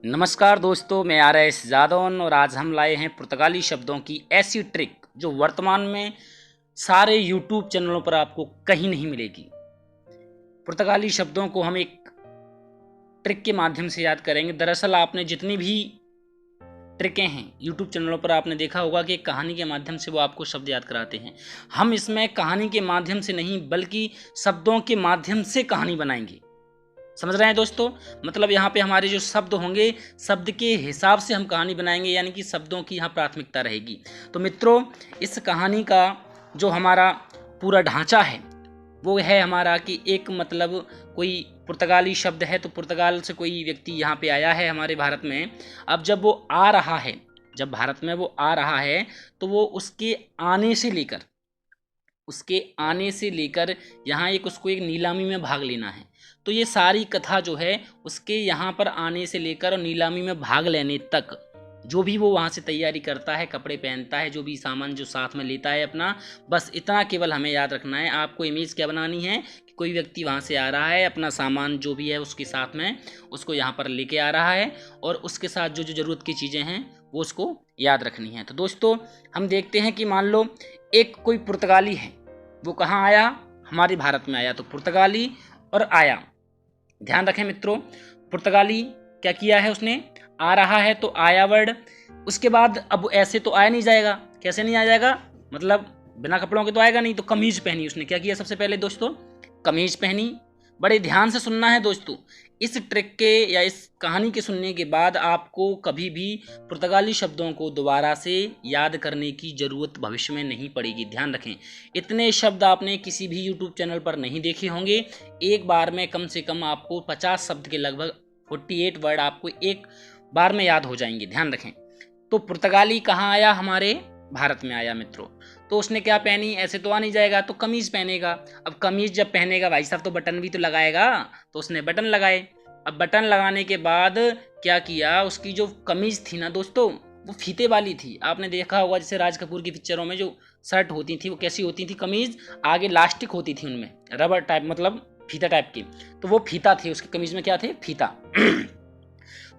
नमस्कार दोस्तों, मैं आर.एस. जादौन और आज हम लाए हैं पुर्तगाली शब्दों की ऐसी ट्रिक जो वर्तमान में सारे यूट्यूब चैनलों पर आपको कहीं नहीं मिलेगी। पुर्तगाली शब्दों को हम एक ट्रिक के माध्यम से याद करेंगे। दरअसल आपने जितनी भी ट्रिकें हैं यूट्यूब चैनलों पर आपने देखा होगा कि कहानी के माध्यम से वो आपको शब्द याद कराते हैं। हम इसमें कहानी के माध्यम से नहीं बल्कि शब्दों के माध्यम से कहानी बनाएंगे। समझ रहे हैं दोस्तों? मतलब यहाँ पे हमारे जो शब्द होंगे, शब्द के हिसाब से हम कहानी बनाएंगे, यानी कि शब्दों की यहाँ प्राथमिकता रहेगी। तो मित्रों, इस कहानी का जो हमारा पूरा ढांचा है वो है हमारा कि एक मतलब कोई पुर्तगाली शब्द है, तो पुर्तगाल से कोई व्यक्ति यहाँ पे आया है हमारे भारत में। अब जब वो आ रहा है, जब भारत में वो आ रहा है तो वो उसके आने से लेकर यहाँ उसको एक नीलामी में भाग लेना है। तो ये सारी कथा जो है उसके यहाँ पर आने से लेकर और नीलामी में भाग लेने तक जो भी वो वहाँ से तैयारी करता है, कपड़े पहनता है, जो भी सामान जो साथ में लेता है अपना, बस इतना केवल हमें याद रखना है। आपको इमेज क्या बनानी है कि कोई व्यक्ति वहाँ से आ रहा है, अपना सामान जो भी है उसके साथ में उसको यहाँ पर लेके आ रहा है और उसके साथ जो जो ज़रूरत की चीज़ें हैं वो उसको याद रखनी है। तो दोस्तों, हम देखते हैं कि मान लो एक कोई पुर्तगाली है, वो कहाँ आया? हमारे भारत में आया। तो पुर्तगाली और आया, ध्यान रखें मित्रों, पुर्तगाली क्या किया है उसने? आ रहा है तो आया वर्ड। उसके बाद अब ऐसे तो आया नहीं जाएगा। कैसे नहीं आ जाएगा? मतलब बिना कपड़ों के तो आएगा नहीं। तो कमीज पहनी उसने। क्या किया सबसे पहले दोस्तों? कमीज पहनी। बड़े ध्यान से सुनना है दोस्तों। इस ट्रिक के या इस कहानी के सुनने के बाद आपको कभी भी पुर्तगाली शब्दों को दोबारा से याद करने की ज़रूरत भविष्य में नहीं पड़ेगी। ध्यान रखें, इतने शब्द आपने किसी भी यूट्यूब चैनल पर नहीं देखे होंगे। एक बार में कम से कम आपको 50 शब्द के लगभग 48 वर्ड आपको एक बार में याद हो जाएंगे। ध्यान रखें। तो पुर्तगाली कहाँ आया? हमारे भारत में आया मित्रों। तो उसने क्या पहनी? ऐसे तो आ नहीं जाएगा, तो कमीज पहनेगा। अब कमीज जब पहनेगा भाई साहब तो बटन भी तो लगाएगा। तो उसने बटन लगाए। अब बटन लगाने के बाद क्या किया? उसकी जो कमीज थी ना दोस्तों, वो फीते वाली थी। आपने देखा होगा जैसे राज कपूर की पिक्चरों में जो शर्ट होती थी वो कैसी होती थी? कमीज आगे लास्टिक होती थी, उनमें रबर टाइप, मतलब फीता टाइप की। तो वो फीता थे उसकी कमीज में। क्या थे? फीता।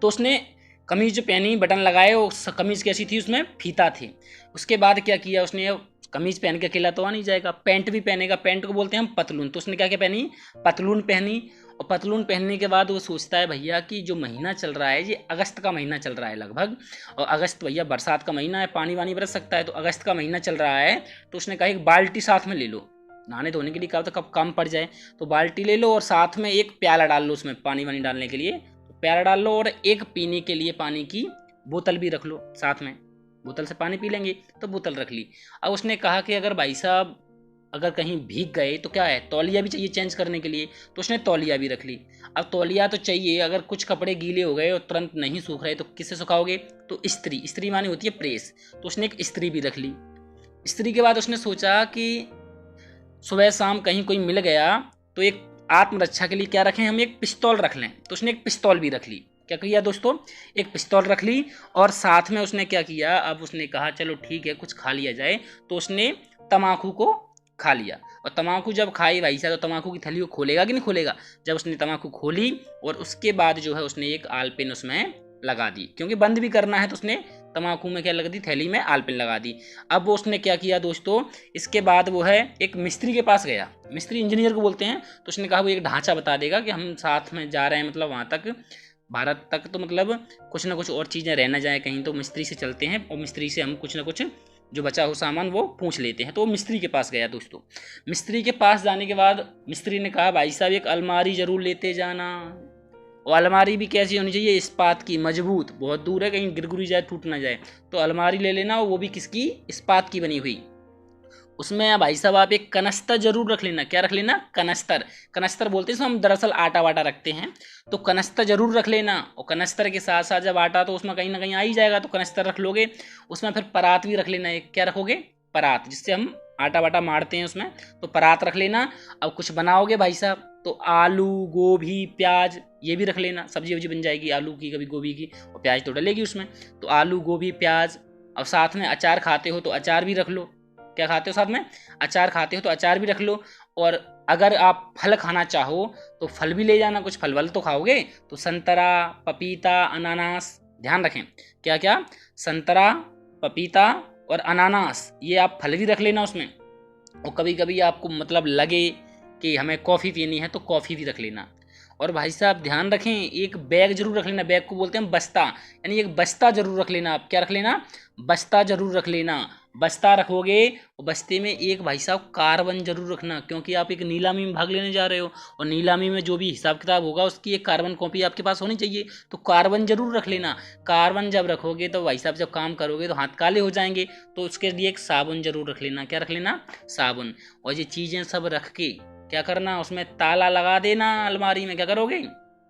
तो उसने कमीज जो पहनी, बटन लगाए, वो कमीज कैसी थी? उसमें फीता थे। उसके बाद क्या किया उसने? कमीज पहन के अकेला तो आ नहीं जाएगा, पैंट भी पहनेगा। पैंट को बोलते हैं हम पतलून। तो उसने क्या क्या पहनी? पतलून पहनी। और पतलून पहनने के बाद वो सोचता है भैया कि जो महीना चल रहा है ये अगस्त का महीना चल रहा है लगभग, और अगस्त भैया बरसात का महीना है, पानी वानी बरस सकता है, तो अगस्त का महीना चल रहा है। तो उसने कहा एक बाल्टी साथ में ले लो, नहाने धोने के लिए कहा तो कब काम पड़ जाए। तो बाल्टी ले लो और साथ में एक प्याला डाल लो, उसमें पानी वानी डालने के लिए प्याला डाल लो, और एक पीने के लिए पानी की बोतल भी रख लो साथ में। बोतल से पानी पी लेंगे, तो बोतल रख ली। अब उसने कहा कि अगर भाई साहब अगर कहीं भीग गए तो क्या है, तौलिया भी चाहिए चेंज करने के लिए। तो उसने तौलिया भी रख ली। अब तौलिया तो चाहिए, अगर कुछ कपड़े गीले हो गए और तुरंत नहीं सूख रहे तो किससे सुखाओगे? तो इस्त्री। इस्त्री मानी होती है प्रेस। तो उसने एक इस्त्री भी रख ली। इस्त्री के बाद उसने सोचा कि सुबह शाम कहीं कोई मिल गया तो एक आत्मरक्षा के लिए क्या रखें हम? एक पिस्तौल रख लें। तो उसने एक पिस्तौल भी रख ली। क्या किया दोस्तों? एक पिस्तौल रख ली। और साथ में उसने क्या किया? अब उसने कहा चलो ठीक है कुछ खा लिया जाए। तो उसने तम्बाकू को खा लिया। और तम्बाकू जब खाई भाई साहब, तो तम्बाकू की थैली को खोलेगा कि नहीं खोलेगा? जब उसने तम्बाकू खोली और उसके बाद जो है उसने एक आलपिन उसमें लगा दी, क्योंकि बंद भी करना है। तो उसने तम्बाकू में क्या लगा दी? थैली में आलपिन लगा दी। अब वो उसने क्या किया दोस्तों? इसके बाद वो है एक मिस्त्री के पास गया। मिस्त्री इंजीनियर को बोलते हैं। तो उसने कहा वो एक ढांचा बता देगा कि हम साथ में जा रहे हैं, मतलब वहाँ तक भारत तक, तो मतलब कुछ ना कुछ और चीज़ें रह ना जाए कहीं, तो मिस्त्री से चलते हैं और मिस्त्री से हम कुछ ना कुछ जो बचा हो सामान वो पूछ लेते हैं। तो वो मिस्त्री के पास गया दोस्तों। मिस्त्री के पास जाने के बाद मिस्त्री ने कहा भाई साहब एक अलमारी ज़रूर लेते जाना। और अलमारी भी कैसी होनी चाहिए? इस्पात की, मजबूत, बहुत दूर है कहीं गिर गुरी जाए, टूट ना जाए। तो अलमारी ले लेना, वो भी किसकी? इस्पात की बनी हुई। उसमें भाई साहब आप एक कनस्तर जरूर रख लेना। क्या रख लेना? कनस्तर। कनस्तर बोलते हैं हम दरअसल आटा वाटा रखते हैं, तो कनस्तर जरूर रख लेना। और कनस्तर के साथ साथ जब आटा तो उसमें कहीं ना कहीं आ ही जाएगा, तो कनस्तर रख लोगे। उसमें फिर परात भी रख लेना। एक क्या रखोगे? परात, जिससे हम आटा वाटा मारते हैं उसमें, तो परात रख लेना। अब कुछ बनाओगे भाई साहब तो आलू, गोभी, प्याज ये भी रख लेना। सब्जी वब्जी बन जाएगी आलू की, कभी गोभी की, और प्याज तो डलेगी उसमें। तो आलू, गोभी, प्याज। और साथ में अचार खाते हो तो अचार भी रख लो। क्या खाते हो साथ में? अचार खाते हो तो अचार भी रख लो। और अगर आप फल खाना चाहो तो फल भी ले जाना, कुछ फल वल तो खाओगे, तो संतरा, पपीता, अनानास, ध्यान रखें क्या क्या, संतरा, पपीता और अनानास, ये आप फल भी रख लेना उसमें। और कभी कभी आपको मतलब लगे कि हमें कॉफ़ी पीनी है तो कॉफ़ी भी रख लेना। और भाई साहब ध्यान रखें, एक बैग जरूर रख लेना, बैग को बोलते हैं बस्ता, यानी एक बस्ता जरूर रख लेना। आप क्या रख लेना, बस्ता जरूर रख लेना। बस्ता रखोगे और बस्ते में एक भाई साहब कार्बन जरूर रखना, क्योंकि आप एक नीलामी में भाग लेने जा रहे हो और नीलामी में जो भी हिसाब किताब होगा उसकी एक कार्बन कॉपी आपके पास होनी चाहिए, तो कार्बन जरूर रख लेना। कार्बन जब रखोगे तो भाई साहब जब काम करोगे तो हाथ काले हो जाएंगे, तो उसके लिए एक साबुन जरूर रख लेना। क्या रख लेना, साबुन। और ये चीज़ें सब रख के क्या करना, उसमें ताला लगा देना। अलमारी में क्या करोगे,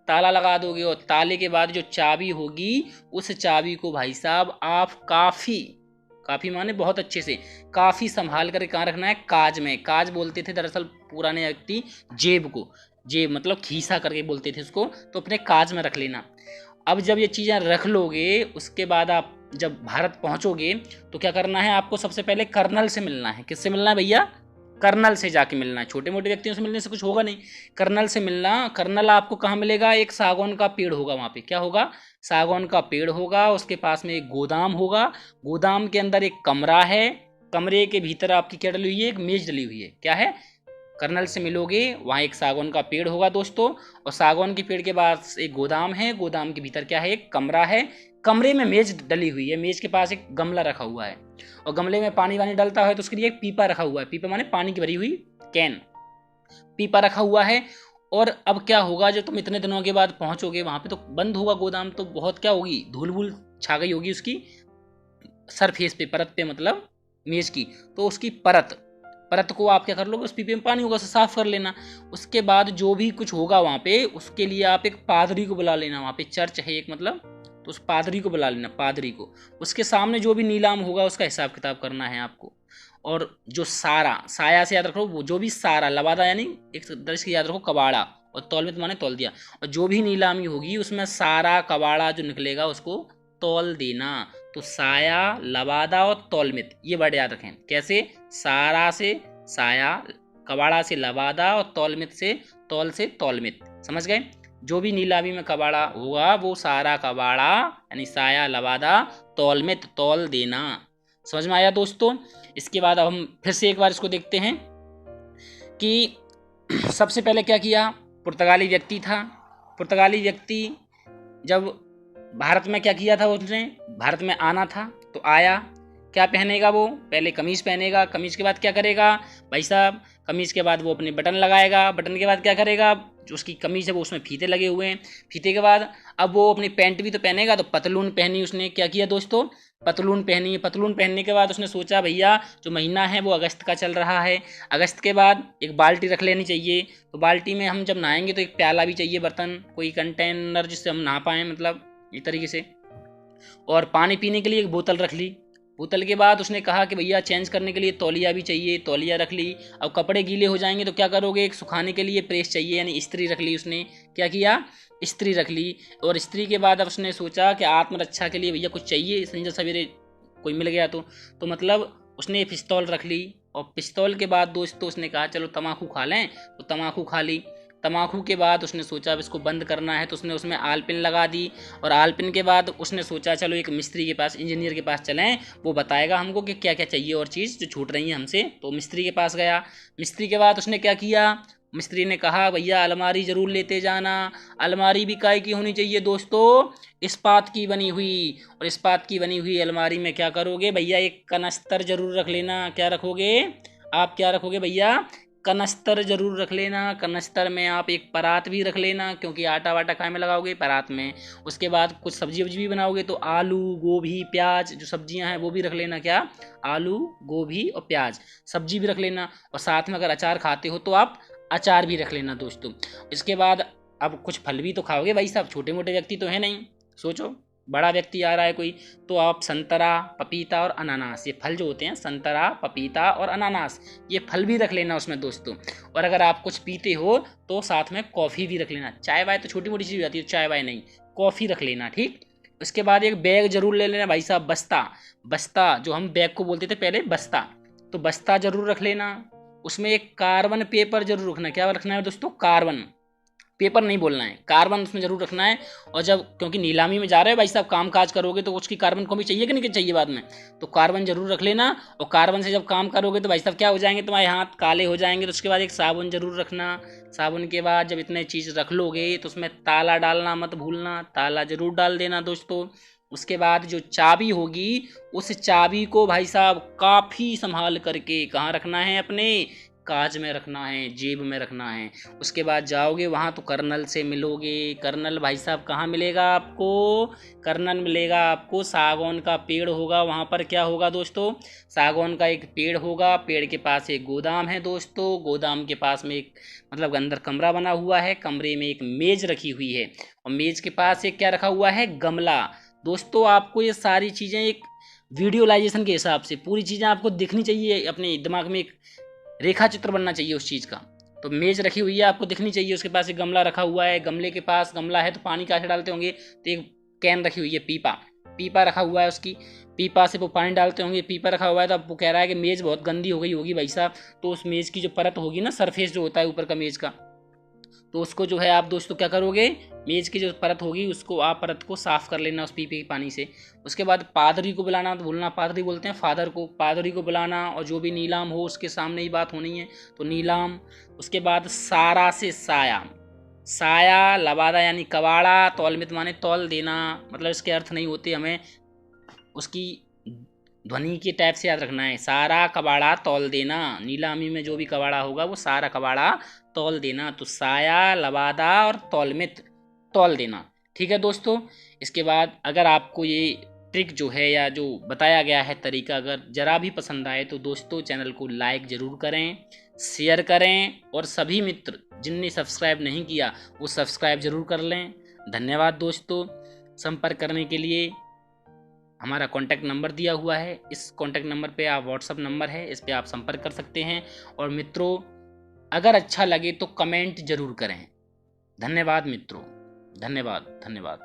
ताला लगा दोगे, और ताले के बाद जो चाबी होगी उस चाबी को भाई साहब आप काफ़ी, काफ़ी माने बहुत अच्छे से, काफ़ी संभाल कर कहाँ रखना है, काज में। काज बोलते थे दरअसल पुराने व्यक्ति जेब को, जेब मतलब खीसा करके बोलते थे उसको, तो अपने काज में रख लेना। अब जब ये चीज़ें रख लोगे उसके बाद आप जब भारत पहुंचोगे तो क्या करना है, आपको सबसे पहले कर्नल से मिलना है। किससे मिलना है भैया, कर्नल से जाके मिलना है। छोटे मोटे व्यक्तियों से मिलने से कुछ होगा नहीं, कर्नल से मिलना। कर्नल आपको कहाँ मिलेगा, एक सागौन का पेड़ होगा वहाँ पे, क्या होगा, सागौन का पेड़ होगा, उसके पास में एक गोदाम होगा, गोदाम के अंदर एक कमरा है, कमरे के भीतर आपकी क्या डली हुई है, एक मेज डली हुई है। क्या है, कर्नल से मिलोगे, वहाँ एक सागौन का पेड़ होगा दोस्तों, और सागौन के पेड़ के पास एक गोदाम है, गोदाम के भीतर क्या है, एक कमरा है, कमरे में मेज डली हुई है, मेज के पास एक गमला रखा हुआ है, और गमले में पानी वानी डलता है तो उसके लिए एक पीपा रखा हुआ है। पीपा माने पानी की भरी हुई कैन, पीपा रखा हुआ है। और अब क्या होगा, जो तुम इतने दिनों के बाद पहुंचोगे वहां पे तो बंद होगा गोदाम, तो बहुत क्या होगी, धूल वूल छा गई होगी उसकी सरफेस पे, परत पे, मतलब मेज की, तो उसकी परत, परत को आप क्या कर लोगे, उस पीपे में पानी होगा उसे साफ कर लेना। उसके बाद जो भी कुछ होगा वहाँ पे उसके लिए आप एक पादरी को बुला लेना, वहाँ पे चर्च है एक मतलब, तो उस पादरी को बुला लेना, पादरी को। उसके सामने जो भी नीलाम होगा उसका हिसाब किताब करना है आपको। और जो सारा, साया से याद रखो, वो जो भी सारा, लवादा यानी एक दर्ज की याद रखो कबाड़ा, और तौलमित माने तौल दिया, और जो भी नीलामी होगी उसमें सारा कबाड़ा जो निकलेगा उसको तौल देना। तो साया, लवादा और तौलमित, ये वर्ड याद रखें। कैसे, सारा से साया, कबाड़ा से लवादा और तौलमित से, तौल से तौलमित, समझ गए। जो भी नीलामी में कबाड़ा होगा वो सारा कबाड़ा यानी साया, लवादा, तौलमित, तौल देना। समझ में आया दोस्तों। इसके बाद अब हम फिर से एक बार इसको देखते हैं कि सबसे पहले क्या किया, पुर्तगाली व्यक्ति था, पुर्तगाली व्यक्ति जब भारत में क्या किया था, उसने भारत में आना था तो आया, क्या पहनेगा वो, पहले कमीज पहनेगा, कमीज के बाद क्या करेगा भाई साहब, कमीज के बाद वो अपने बटन लगाएगा, बटन के बाद क्या करेगा, जो उसकी कमीज है वो उसमें फीते लगे हुए हैं, फीते के बाद अब वो अपनी पैंट भी तो पहनेगा, तो पतलून पहनी उसने। क्या किया दोस्तों, पतलून पहनी। पतलून पहनने के बाद उसने सोचा भैया जो महीना है वो अगस्त का चल रहा है, अगस्त के बाद एक बाल्टी रख लेनी चाहिए, तो बाल्टी में हम जब नहाएंगे तो एक प्याला भी चाहिए, बर्तन, कोई कंटेनर जिससे हम नहा पाएँ, मतलब इस तरीके से। और पानी पीने के लिए एक बोतल रख ली। बोतल के बाद उसने कहा कि भैया चेंज करने के लिए तौलिया भी चाहिए, तौलिया रख ली। अब कपड़े गीले हो जाएंगे तो क्या करोगे, एक सुखाने के लिए प्रेस चाहिए, यानी इस्त्री रख ली उसने। क्या किया, इस्त्री रख ली। और इस्त्री के बाद अब उसने सोचा कि आत्मरक्षा के लिए भैया कुछ चाहिए, संजय सवेरे कोई मिल गया तो मतलब उसने पिस्तौल रख ली। और पिस्तौल के बाद दोस्तों उसने कहा चलो तम्बाकू खा लें, तो तम्बाकू खा ली। तम्बाकू के बाद उसने सोचा अब इसको बंद करना है, तो उसने उसमें आलपिन लगा दी। और आलपिन के बाद उसने सोचा चलो एक मिस्त्री के पास, इंजीनियर के पास चलें, वो बताएगा हमको कि क्या क्या चाहिए और चीज़ जो छूट रही है हमसे। तो मिस्त्री के पास गया। मिस्त्री के बाद उसने क्या किया, मिस्त्री ने कहा भैया अलमारी ज़रूर लेते जाना। अलमारी भी काय की होनी चाहिए दोस्तों, इस्पात की बनी हुई। और इस्पात की बनी हुई अलमारी में क्या करोगे भैया, एक कनस्तर जरूर रख लेना। क्या रखोगे आप, क्या रखोगे भैया, कनस्तर जरूर रख लेना। कनस्तर में आप एक परात भी रख लेना, क्योंकि आटा वाटा खाए में लगाओगे परात में। उसके बाद कुछ सब्जी वब्जी भी बनाओगे तो आलू, गोभी, प्याज जो सब्जियां हैं वो भी रख लेना। क्या, आलू, गोभी और प्याज सब्जी भी रख लेना। और साथ में अगर अचार खाते हो तो आप अचार भी रख लेना दोस्तों। इसके बाद अब कुछ फल भी तो खाओगे भाई साहब, छोटे मोटे व्यक्ति तो है नहीं, सोचो बड़ा व्यक्ति आ रहा है कोई, तो आप संतरा, पपीता और अनानास, ये फल जो होते हैं संतरा, पपीता और अनानास, ये फल भी रख लेना उसमें दोस्तों। और अगर आप कुछ पीते हो तो साथ में कॉफ़ी भी रख लेना। चाय वाय तो छोटी मोटी चीज़ आती है, चाय वाय नहीं, कॉफ़ी रख लेना, ठीक। उसके बाद एक बैग जरूर ले लेना भाई साहब, बस्ता, बस्ता जो हम बैग को बोलते थे पहले, बस्ता, तो बस्ता जरूर रख लेना। उसमें एक कार्बन पेपर जरूर रखना है। क्या रखना है दोस्तों? कार्बन पेपर नहीं बोलना है, कार्बन उसमें जरूर रखना है। और जब क्योंकि नीलामी में जा रहे हो भाई साहब, काम काज करोगे तो उसकी कार्बन कॉपी चाहिए कि नहीं चाहिए बाद में, तो कार्बन जरूर रख लेना। और कार्बन से जब काम करोगे तो भाई साहब क्या हो जाएंगे, तुम्हारे हाथ काले हो जाएंगे। तो उसके बाद एक साबुन जरूर रखना। साबुन के बाद जब इतने चीज़ रख लोगे तो उसमें ताला डालना मत भूलना, ताला जरूर डाल देना दोस्तों। उसके बाद जो चाबी होगी उस चाबी को भाई साहब काफ़ी संभाल करके कहाँ रखना है, अपने काज में रखना है, जेब में रखना है। उसके बाद जाओगे वहाँ तो कर्नल से मिलोगे। कर्नल भाई साहब कहाँ मिलेगा आपको? कर्नल मिलेगा आपको, सागौन का पेड़ होगा वहाँ पर। क्या होगा दोस्तों? सागौन का एक पेड़ होगा, पेड़ के पास एक गोदाम है दोस्तों, गोदाम के पास में एक मतलब अंदर कमरा बना हुआ है, कमरे में एक मेज रखी हुई है और मेज के पास एक क्या रखा हुआ है, गमला। दोस्तों आपको ये सारी चीज़ें एक वीडियोलाइजेशन के हिसाब से पूरी चीज़ें आपको दिखनी चाहिए, अपने दिमाग में एक रेखा चित्र बनना चाहिए उस चीज़ का। तो मेज रखी हुई है आपको दिखनी चाहिए, उसके पास एक गमला रखा हुआ है, गमले के पास गमला है तो पानी कैसे डालते होंगे, तो एक कैन रखी हुई है, पीपा पीपा रखा हुआ है, उसकी पीपा से वो पानी डालते होंगे, पीपा रखा हुआ है। तो अब वो कह रहा है कि मेज़ बहुत गंदी हो गई होगी भाई साहब, तो उस मेज़ की जो परत होगी ना, सरफेस जो होता है ऊपर का मेज़ का, तो उसको जो है आप दोस्तों क्या करोगे, मेज़ की जो परत होगी उसको आप परत को साफ़ कर लेना उस पीपे के पानी से। उसके बाद पादरी को बुलाना, तो भूलना, पादरी बोलते हैं फादर को, पादरी को बुलाना और जो भी नीलाम हो उसके सामने ही बात होनी है, तो नीलाम। उसके बाद सारा से साया, साया लबादा यानी कबाड़ा, तौलमित माने तौल देना, मतलब इसके अर्थ नहीं होते, हमें उसकी ध्वनि के टाइप से याद रखना है। सारा कबाड़ा तौल देना, नीलामी में जो भी कबाड़ा होगा वो सारा कबाड़ा तौल देना। तो साया लबादा और तौलमित तौल देना, ठीक है दोस्तों। इसके बाद अगर आपको ये ट्रिक जो है या जो बताया गया है तरीका अगर ज़रा भी पसंद आए तो दोस्तों चैनल को लाइक ज़रूर करें, शेयर करें और सभी मित्र जिनने सब्सक्राइब नहीं किया वो सब्सक्राइब ज़रूर कर लें। धन्यवाद दोस्तों। संपर्क करने के लिए हमारा कॉन्टैक्ट नंबर दिया हुआ है, इस कॉन्टैक्ट नंबर पे आप व्हाट्सअप नंबर है, इस पे आप संपर्क कर सकते हैं। और मित्रों अगर अच्छा लगे तो कमेंट जरूर करें। धन्यवाद मित्रों, धन्यवाद धन्यवाद।